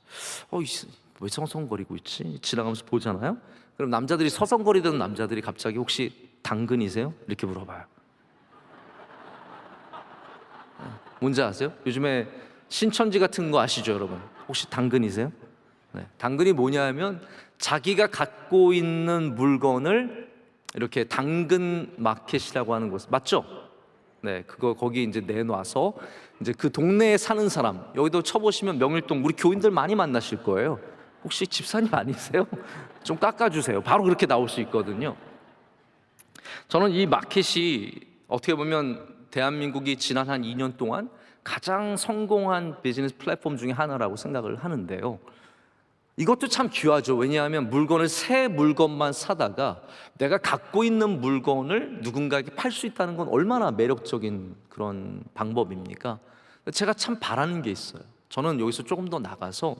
왜 서성거리고 있지? 지나가면서 보잖아요. 그럼 남자들이 서성거리던 남자들이 갑자기 혹시 당근이세요? 이렇게 물어봐요. 뭔지 아세요? 요즘에 신천지 같은 거 아시죠, 여러분? 혹시 당근이세요? 네, 당근이 뭐냐면 자기가 갖고 있는 물건을 이렇게 당근 마켓이라고 하는 곳 맞죠? 네, 그거 거기 이제 내놔서 이제 그 동네에 사는 사람, 여기도 쳐보시면 명일동 우리 교인들 많이 만나실 거예요. 혹시 집사님 아니세요? 좀 깎아주세요. 바로 그렇게 나올 수 있거든요. 저는 이 마켓이 어떻게 보면 대한민국이 지난 한 2년 동안 가장 성공한 비즈니스 플랫폼 중에 하나라고 생각을 하는데요, 이것도 참 귀하죠. 왜냐하면 새 물건만 사다가 내가 갖고 있는 물건을 누군가에게 팔 수 있다는 건 얼마나 매력적인 그런 방법입니까? 제가 참 바라는 게 있어요. 저는 여기서 조금 더 나가서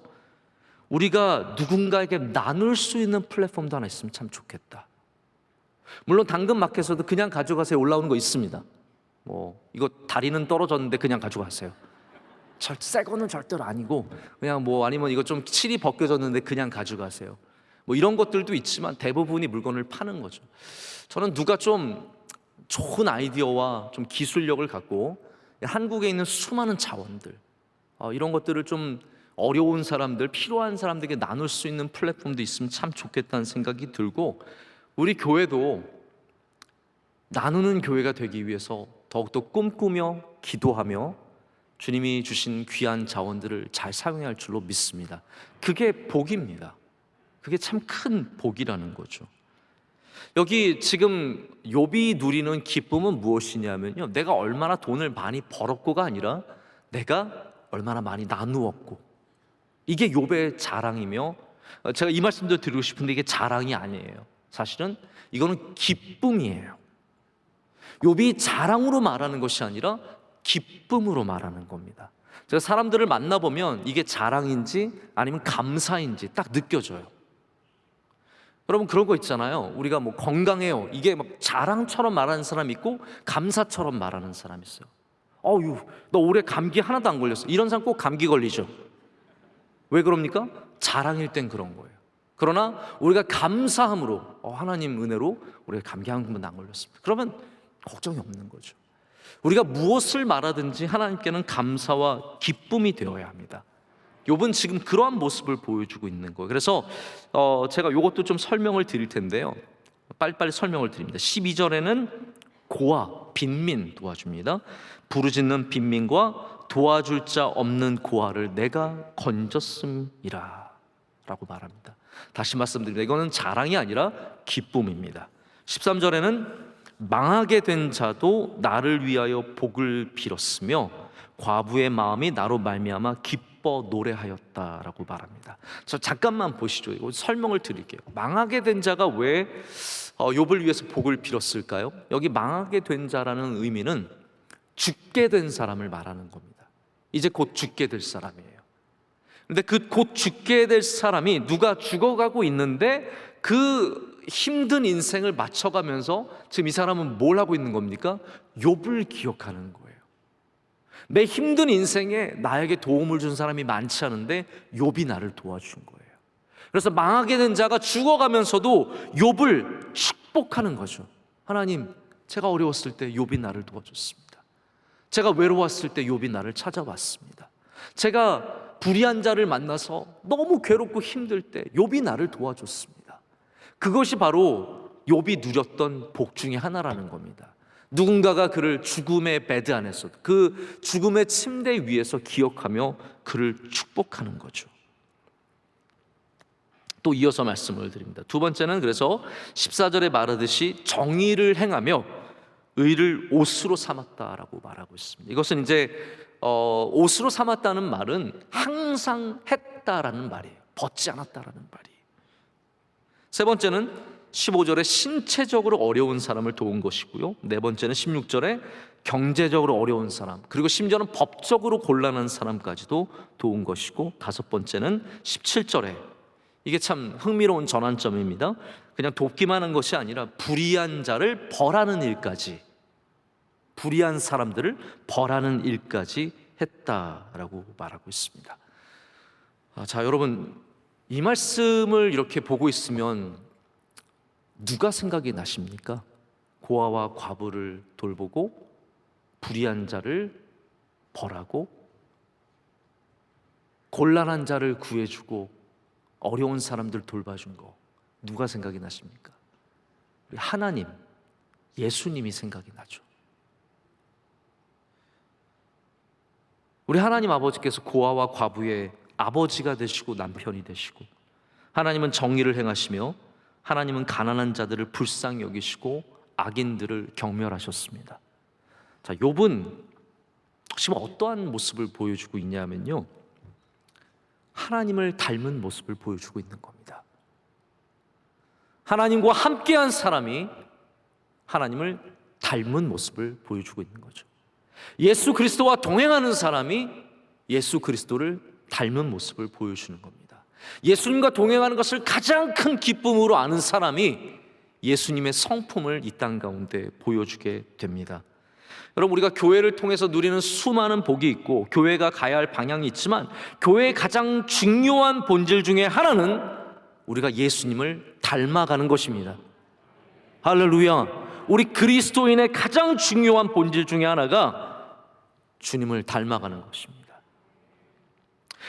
우리가 누군가에게 나눌 수 있는 플랫폼도 하나 있으면 참 좋겠다. 물론 당근마켓에서도 그냥 가져가세요 올라오는 거 있습니다. 뭐 이거 다리는 떨어졌는데 그냥 가져가세요. 새 거는 절대로 아니고 그냥 뭐 아니면 이거 좀 칠이 벗겨졌는데 그냥 가져가세요. 뭐 이런 것들도 있지만 대부분이 물건을 파는 거죠. 저는 누가 좀 좋은 아이디어와 좀 기술력을 갖고 한국에 있는 수많은 자원들, 이런 것들을 좀 어려운 사람들, 필요한 사람들에게 나눌 수 있는 플랫폼도 있으면 참 좋겠다는 생각이 들고, 우리 교회도 나누는 교회가 되기 위해서 더욱더 꿈꾸며 기도하며 주님이 주신 귀한 자원들을 잘 사용해야 할 줄로 믿습니다. 그게 복입니다. 그게 참 큰 복이라는 거죠. 여기 지금 욥이 누리는 기쁨은 무엇이냐면요, 내가 얼마나 돈을 많이 벌었고가 아니라 내가 얼마나 많이 나누었고, 이게 욥의 자랑이며, 제가 이 말씀도 드리고 싶은데 이게 자랑이 아니에요. 사실은 이거는 기쁨이에요. 욥이 자랑으로 말하는 것이 아니라 기쁨으로 말하는 겁니다. 제가 사람들을 만나보면 이게 자랑인지 아니면 감사인지 딱 느껴져요. 여러분 그런 거 있잖아요. 우리가 뭐 건강해요, 이게 막 자랑처럼 말하는 사람이 있고 감사처럼 말하는 사람이 있어요. 너 올해 감기 하나도 안 걸렸어, 이런 사람 꼭 감기 걸리죠. 왜 그럽니까? 자랑일 땐 그런 거예요. 그러나 우리가 감사함으로 하나님 은혜로 우리가 감기 한 번도 안 걸렸습니다, 그러면 걱정이 없는 거죠. 우리가 무엇을 말하든지 하나님께는 감사와 기쁨이 되어야 합니다. 욥은 지금 그러한 모습을 보여주고 있는 거예요. 그래서 제가 이것도 좀 설명을 드릴 텐데요, 빨리빨리 설명을 드립니다. 12절에는 고아, 빈민 도와줍니다. 부르짖는 빈민과 도와줄 자 없는 고아를 내가 건졌음이라 라고 말합니다. 다시 말씀드립니다. 이거는 자랑이 아니라 기쁨입니다. 13절에는 망하게 된 자도 나를 위하여 복을 빌었으며 과부의 마음이 나로 말미암아 기뻐 노래하였다라고 말합니다. 자, 잠깐만 보시죠. 이거 설명을 드릴게요. 망하게 된 자가 왜 욥을 위해서 복을 빌었을까요? 여기 망하게 된 자라는 의미는 죽게 된 사람을 말하는 겁니다. 이제 곧 죽게 될 사람이에요. 그런데 그 곧 죽게 될 사람이 누가 죽어가고 있는데 그 힘든 인생을 맞춰가면서 지금 이 사람은 뭘 하고 있는 겁니까? 욥을 기억하는 거예요. 내 힘든 인생에 나에게 도움을 준 사람이 많지 않은데 욥이 나를 도와준 거예요. 그래서 망하게 된 자가 죽어가면서도 욥을 축복하는 거죠. 하나님, 제가 어려웠을 때 욥이 나를 도와줬습니다. 제가 외로웠을 때 욥이 나를 찾아왔습니다. 제가 불의한 자를 만나서 너무 괴롭고 힘들 때 욥이 나를 도와줬습니다. 그것이 바로 욥이 누렸던 복 중에 하나라는 겁니다. 누군가가 그를 죽음의 베드 안에서, 그 죽음의 침대 위에서 기억하며 그를 축복하는 거죠. 또 이어서 말씀을 드립니다. 두 번째는 그래서 14절에 말하듯이 정의를 행하며 의를 옷으로 삼았다라고 말하고 있습니다. 이것은 이제 옷으로 삼았다는 말은 항상 했다라는 말이에요. 벗지 않았다라는 말이에요. 세 번째는 15절에 신체적으로 어려운 사람을 도운 것이고요. 네 번째는 16절에 경제적으로 어려운 사람, 그리고 심지어는 법적으로 곤란한 사람까지도 도운 것이고, 다섯 번째는 17절에, 이게 참 흥미로운 전환점입니다. 그냥 돕기만 한 것이 아니라 불의한 자를 벌하는 일까지, 불의한 사람들을 벌하는 일까지 했다라고 말하고 있습니다. 자, 여러분, 이 말씀을 이렇게 보고 있으면 누가 생각이 나십니까? 고아와 과부를 돌보고 불의한 자를 벌하고 곤란한 자를 구해주고 어려운 사람들 돌봐준 거, 누가 생각이 나십니까? 우리 하나님, 예수님이 생각이 나죠. 우리 하나님 아버지께서 고아와 과부의 아버지가 되시고 남편이 되시고, 하나님은 정의를 행하시며 하나님은 가난한 자들을 불쌍히 여기시고 악인들을 경멸하셨습니다. 자, 욥은 지금 어떠한 모습을 보여주고 있냐면요, 하나님을 닮은 모습을 보여주고 있는 겁니다. 하나님과 함께한 사람이 하나님을 닮은 모습을 보여주고 있는 거죠. 예수 그리스도와 동행하는 사람이 예수 그리스도를 닮은 모습을 보여주는 겁니다. 예수님과 동행하는 것을 가장 큰 기쁨으로 아는 사람이 예수님의 성품을 이 땅 가운데 보여주게 됩니다. 여러분, 우리가 교회를 통해서 누리는 수많은 복이 있고 교회가 가야 할 방향이 있지만, 교회의 가장 중요한 본질 중에 하나는 우리가 예수님을 닮아가는 것입니다. 할렐루야. 우리 그리스도인의 가장 중요한 본질 중에 하나가 주님을 닮아가는 것입니다.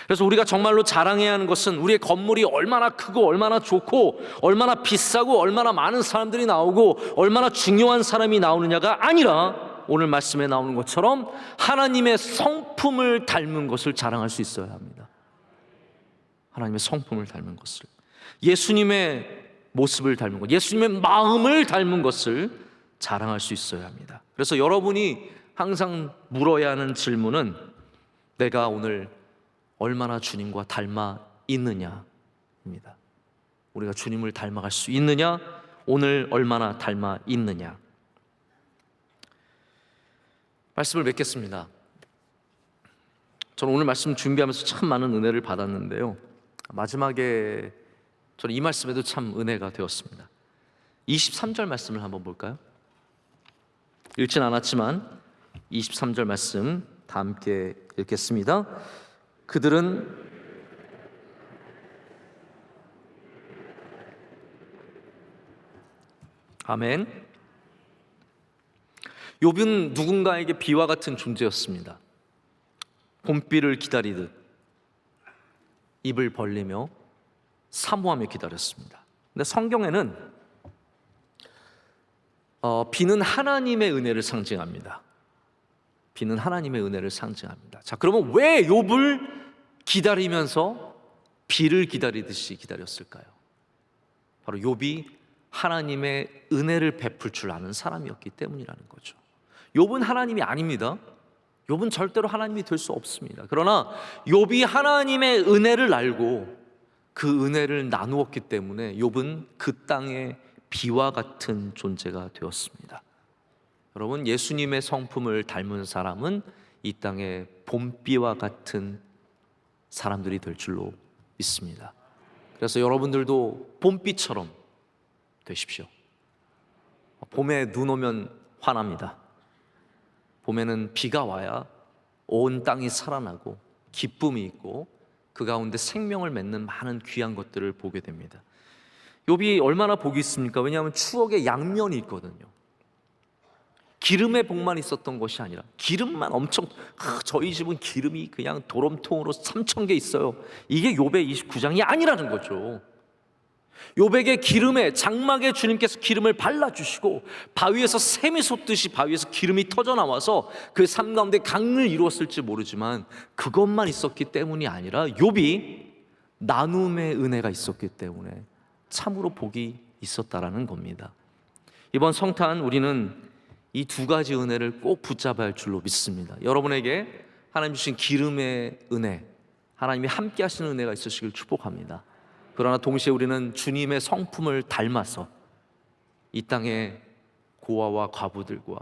그래서 우리가 정말로 자랑해야 하는 것은 우리의 건물이 얼마나 크고 얼마나 좋고 얼마나 비싸고 얼마나 많은 사람들이 나오고 얼마나 중요한 사람이 나오느냐가 아니라, 오늘 말씀에 나오는 것처럼 하나님의 성품을 닮은 것을 자랑할 수 있어야 합니다. 하나님의 성품을 닮은 것을, 예수님의 모습을 닮은 것, 예수님의 마음을 닮은 것을 자랑할 수 있어야 합니다. 그래서 여러분이 항상 물어야 하는 질문은, 내가 오늘 얼마나 주님과 닮아 있느냐입니다. 우리가 주님을 닮아갈 수 있느냐, 오늘 얼마나 닮아 있느냐. 말씀을 맺겠습니다. 저는 오늘 말씀 준비하면서 참 많은 은혜를 받았는데요, 마지막에 저는 이 말씀에도 참 은혜가 되었습니다. 23절 말씀을 한번 볼까요? 읽진 않았지만 23절 말씀 다 함께 읽겠습니다. 그들은 아멘. 욥은 누군가에게 비와 같은 존재였습니다. 봄비를 기다리듯 입을 벌리며 사모하며 기다렸습니다. 근데 성경에는 비는 하나님의 은혜를 상징합니다. 비는 하나님의 은혜를 상징합니다. 자, 그러면 왜 욥을 기다리면서 비를 기다리듯이 기다렸을까요? 바로 욥이 하나님의 은혜를 베풀 줄 아는 사람이었기 때문이라는 거죠. 욥은 하나님이 아닙니다. 욥은 절대로 하나님이 될 수 없습니다. 그러나 욥이 하나님의 은혜를 알고 그 은혜를 나누었기 때문에 욥은 그 땅의 비와 같은 존재가 되었습니다. 여러분, 예수님의 성품을 닮은 사람은 이 땅의 봄비와 같은 사람들이 될 줄로 믿습니다. 그래서 여러분들도 봄비처럼 되십시오. 봄에 눈 오면 화납니다. 봄에는 비가 와야 온 땅이 살아나고 기쁨이 있고 그 가운데 생명을 맺는 많은 귀한 것들을 보게 됩니다. 욥이 얼마나 복이 있습니까? 왜냐하면 추억의 양면이 있거든요. 기름의 복만 있었던 것이 아니라 기름만 엄청, 저희 집은 기름이 그냥 도럼통으로 3,000개 있어요. 이게 욥의 29장이 아니라는 거죠. 욥에게 기름에, 장막에 주님께서 기름을 발라주시고 바위에서 샘이 솟듯이 바위에서 기름이 터져나와서 그 삶 가운데 강을 이루었을지 모르지만 그것만 있었기 때문이 아니라 욥이 나눔의 은혜가 있었기 때문에 참으로 복이 있었다라는 겁니다. 이번 성탄 우리는 이 두 가지 은혜를 꼭 붙잡아야 할 줄로 믿습니다. 여러분에게 하나님 주신 기름의 은혜, 하나님이 함께 하시는 은혜가 있으시길 축복합니다. 그러나 동시에 우리는 주님의 성품을 닮아서 이 땅의 고아와 과부들과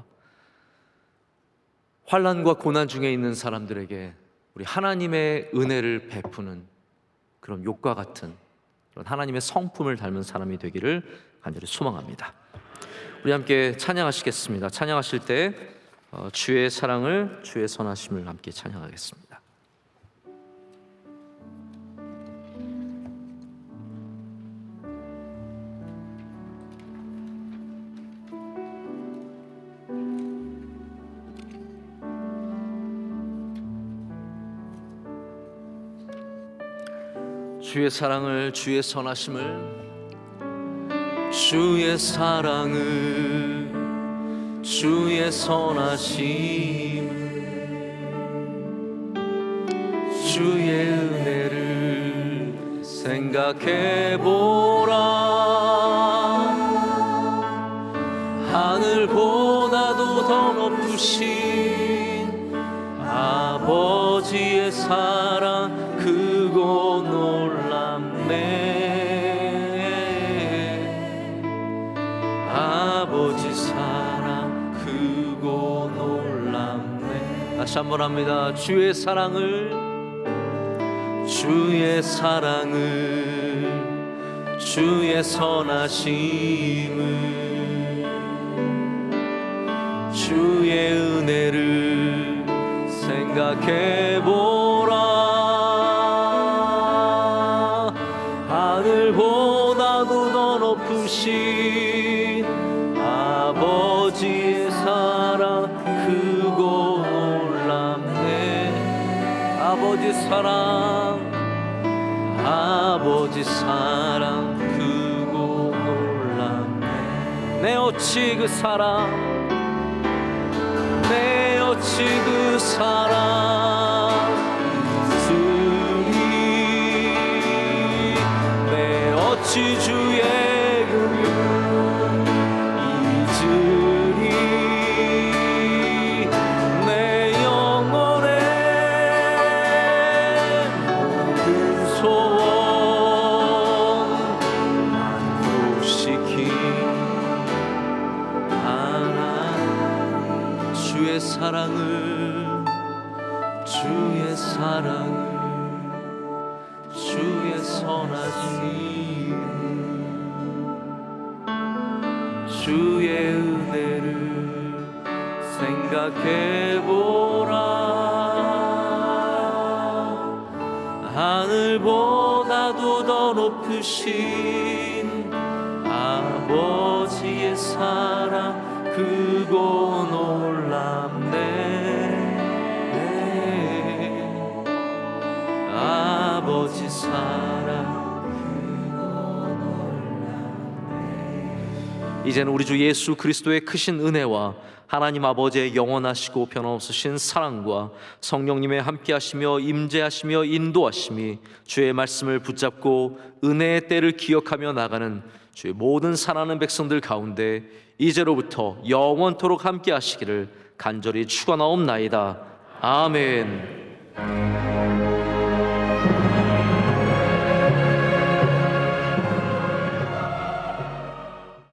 환난과 고난 중에 있는 사람들에게 우리 하나님의 은혜를 베푸는 그런 욥과 같은 그런 하나님의 성품을 닮은 사람이 되기를 간절히 소망합니다. 우리 함께 찬양하시겠습니다. 찬양하실 때 주의 사랑을, 주의 선하심을 함께 찬양하겠습니다. 주의 사랑을, 주의 선하심을, 주의 사랑을, 주의 선하심을, 주의 은혜를 생각해보라. 하늘보다도 더 높으신 아버지의 사랑 크고 놀랍네. 아버지 사랑 크고 놀랍네. 다시 한번 합니다. 주의 사랑을, 주의 사랑을, 주의 선하심을, 주의 은혜를 생각해보라. 하늘보다도 더 높으신 아버지의 사랑 크고 놀랍네. 아버지 사랑, 아버지 사랑 크고 놀랍네. 내 어찌 그 사랑, 내 어찌 그 사랑 잊으리. 내 어찌 주의 긍휼 잊으리. 내 영혼의 모든 소원 만족시킨 주의 사랑을, 주의 사랑을, 주의 선하심, 주의 은혜를 생각해보라. 하늘보다도 더 높으신 아버지의 사랑 크고 놀랍네. 아버지 사랑 크고 놀랍네. 이제는 우리 주 예수 그리스도의 크신 은혜와 하나님 아버지의 영원하시고 변함없으신 사랑과 성령님의 함께하시며 임재하시며 인도하심이 주의 말씀을 붙잡고 은혜의 때를 기억하며 나가는 주의 모든 사랑하는 백성들 가운데 이제로부터 영원토록 함께 하시기를 간절히 축원하옵나이다. 아멘.